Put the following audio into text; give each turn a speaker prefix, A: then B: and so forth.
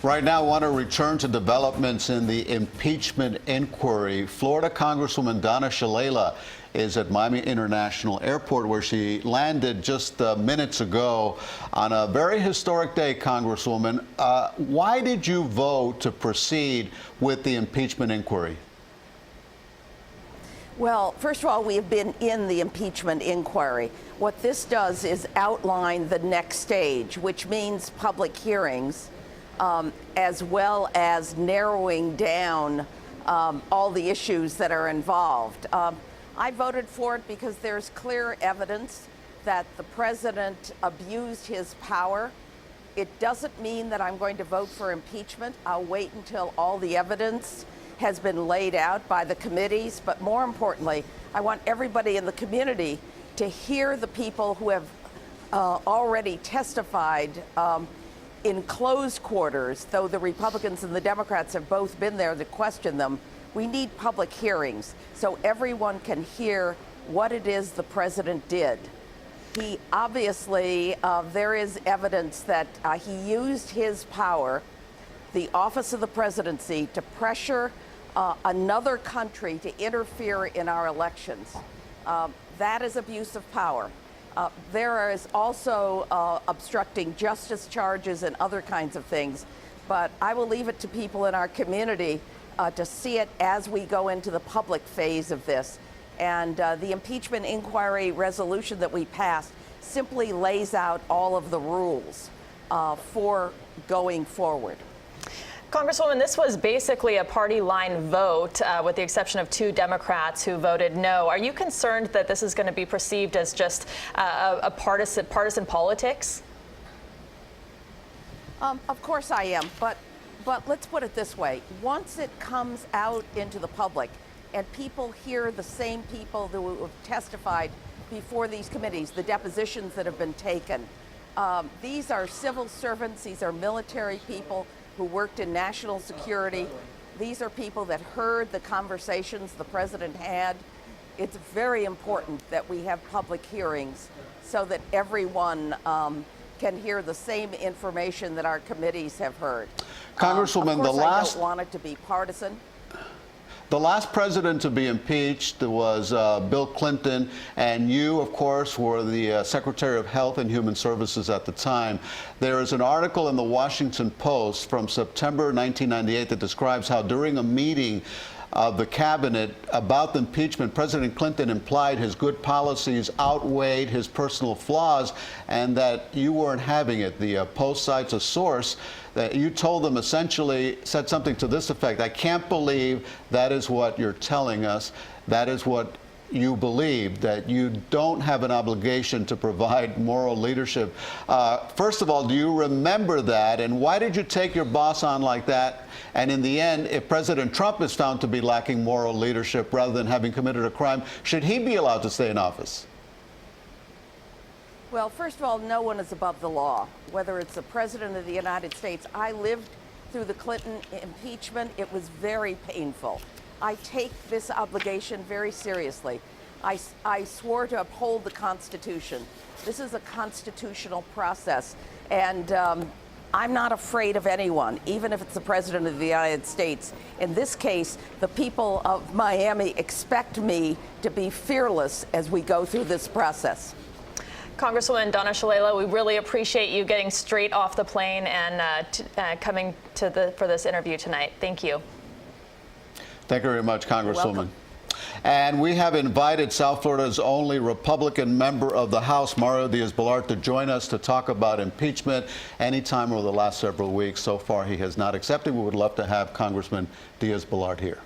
A: Right now, I want to return to developments in the impeachment inquiry. Florida Congresswoman Donna Shalala is at Miami International Airport, where she landed just minutes ago on a very historic day, Congresswoman. Why did you vote to proceed with the impeachment inquiry?
B: Well, first of all, we have been in the impeachment inquiry. What this does is outline the next stage, which means public hearings, as well as narrowing down all the issues that are involved. I voted for it because there's clear evidence that the president abused his power. It doesn't mean that I'm going to vote for impeachment. I'll wait until all the evidence has been laid out by the committees. But more importantly, I want everybody in the community to hear the people who have already testified in closed quarters, though the Republicans and the Democrats have both been there to question them. We need public hearings so everyone can hear what it is the president did. He obviously, there is evidence that he used his power, the office of the presidency, to pressure another country to interfere in our elections. That is abuse of power. There is also obstructing justice charges and other kinds of things. But I will leave it to people in our community to see it as we go into the public phase of this. And the impeachment inquiry resolution that we passed simply lays out all of the rules for going forward.
C: Congresswoman, this was basically a party line vote, with the exception of 2 Democrats who voted no. Are you concerned that this is going to be perceived as just a partisan politics?
B: Of course I am, but let's put it this way. Once it comes out into the public and people hear the same people who have testified before these committees, the depositions that have been taken, these are civil servants, these are military people who worked in national security. These are people that heard the conversations the president had. It's very important that we have public hearings so that everyone can hear the same information that our committees have heard.
A: Congresswoman,
B: I don't want it to be partisan.
A: The last president to be impeached was Bill Clinton, and you, of course, were the Secretary of Health and Human Services at the time. There is an article in the Washington Post from September 1998 that describes how during a meeting of the cabinet about the impeachment, President Clinton implied his good policies outweighed his personal flaws and that you weren't having it. The Post cites a source that you told them essentially said something to this effect: I can't believe that is what you're telling us. That is what you believe, that you don't have an obligation to provide moral leadership. First of all, do you remember that? And why did you take your boss on like that? And in the end, if President Trump is found to be lacking moral leadership rather than having committed a crime, should he be allowed to stay in office?
B: Well, first of all, no one is above the law, whether it's the President of the United States. I lived through the Clinton impeachment. It was very painful. I take this obligation very seriously. I swore to uphold the Constitution. This is a constitutional process, and I'm not afraid of anyone, even if it's the President of the United States. In this case, the people of Miami expect me to be fearless as we go through this process.
C: Congresswoman Donna Shalala, we really appreciate you getting straight off the plane and coming for this interview tonight. Thank you.
A: Thank you very much, Congresswoman. And we have invited South Florida's only Republican member of the House, Mario Diaz-Balart, to join us to talk about impeachment anytime over the last several weeks. So far, he has not accepted. We would love to have Congressman Diaz-Balart here.